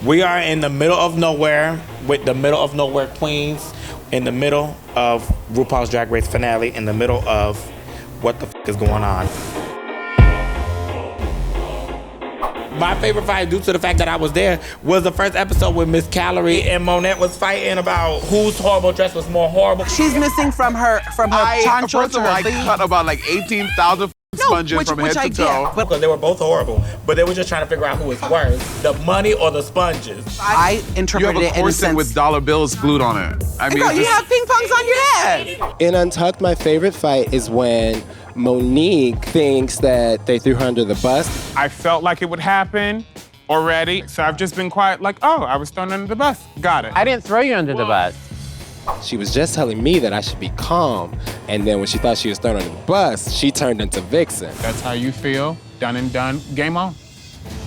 We are in the middle of nowhere with the middle of nowhere queens, in the middle of RuPaul's Drag Race finale, in the middle of what the is going on. My favorite fight, due to the fact that I was there, was the first episode with Miss Calorie and Monette was fighting about whose horrible dress was more horrible. She's missing from her chancho to her I cut about like 18,000 sponges from head to toe. Because they were both horrible, but they were just trying to figure out who was worse, the money or the sponges. I interpreted it in a sense. You have a corset with dollar bills glued on it. I mean, girl, you have ping pongs on your head. In Untucked, my favorite fight is when Monique thinks that they threw her under the bus. I felt like it would happen already, so I've just been quiet, like, oh, I was thrown under the bus. Got it. I didn't throw you under the bus. She was just telling me that I should be calm, and then when she thought she was thrown under the bus, she turned into Vixen. That's how you feel. Done and done. Game on.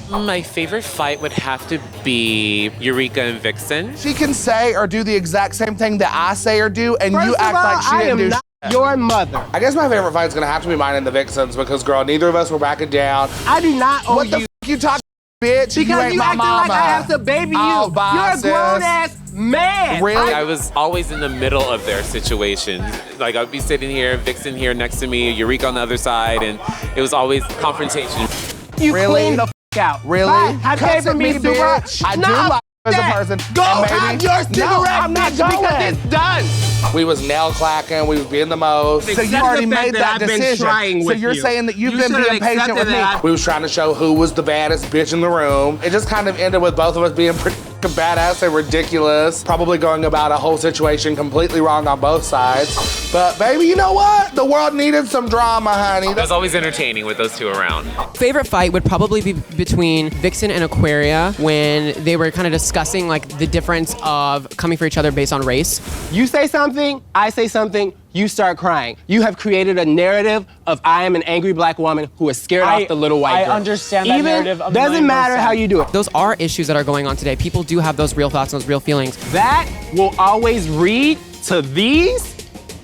My favorite fight would have to be Eureka and Vixen. She can say or do the exact same thing that I say or do, and you act like she didn't do shit. Your mother. I guess my favorite fight's gonna have to be mine and the Vixens because, girl, neither of us were backing down. I do not owe What the you. f you talking, bitch? Because ain't you my acting mama. like I have to baby you. Oh, bye, You're a sis. grown-ass man. Really? I was always in the middle of their situations. Like, I'd be sitting here, Vixen here next to me, Eureka on the other side, and it was always confrontation. You Really? clean the out. Really? Bye. Have Cuss paid for at me, me, super. bitch. I do like as a person. Go and maybe- have your cigarette, No, I'm not bitch, going. because it's done. We was nail clacking, we was being the most. So you Accept already the fact made that that I've been decision. trying So with you're you. saying that you've You been should have being patient accepted with me. that. We was trying to show who was the baddest bitch in the room. It just kind of ended with both of us being pretty badass and ridiculous. Probably going about a whole situation completely wrong on both sides. But baby, you know what? The world needed some drama, honey. It was always entertaining with those two around. Favorite fight would probably be between Vixen and Aquaria when they were kind of discussing like the difference of coming for each other based on race. You say something, I say something, you start crying. You have created a narrative of I am an angry black woman who is scared off the little white girl. I understand that narrative a Doesn't million matter how percent. you do it. Those are issues that are going on today. People do have those real thoughts and those real feelings. That will always read to these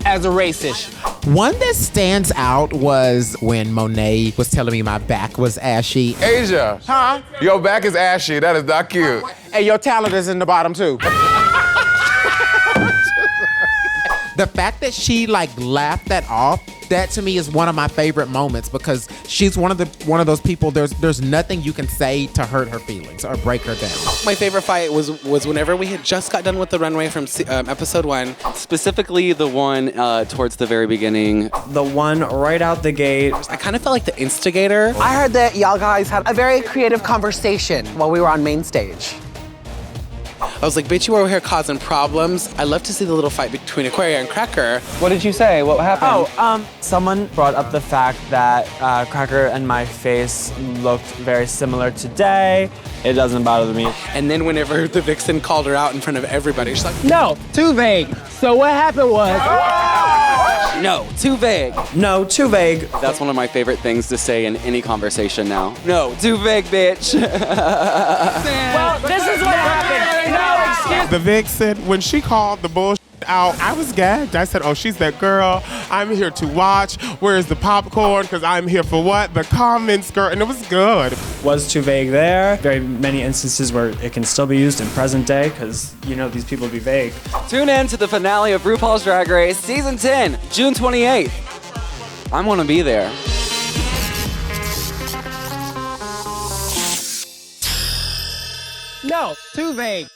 as a race issue. One that stands out was when Monet was telling me my back was ashy. Asia. Huh? Your back is ashy. That is not cute. And your talent is in the bottom too. The fact that she like laughed that off, that to me is one of my favorite moments because she's one of those people. There's nothing you can say to hurt her feelings or break her down. My favorite fight was whenever we had just got done with the runway from episode 1. Specifically the one towards the very beginning. The one right out the gate. I kind of felt like the instigator. I heard that y'all guys had a very creative conversation while we were on main stage. I was like, bitch, you were over here causing problems. I love to see the little fight between Aquaria and Cracker. What did you say? What happened? Someone brought up the fact that Cracker and my face looked very similar today. It doesn't bother me. And then whenever the Vixen called her out in front of everybody, she's like, No, too vague. So what happened was... No, too vague. No, too vague. That's one of my favorite things to say in any conversation now. No, too vague, bitch. Well, this is what happened. No, excuse The Vixen, when she called the bullshit out, I was gagged. I said, oh, she's that girl. I'm here to watch. Where's the popcorn? Because I'm here for what? The comments, girl. And it was good. was too vague there. Very many instances where it can still be used in present day because, you know, these people be vague. Tune in to the finale of RuPaul's Drag Race Season 10, June 28th. I'm gonna be there. No, too vague.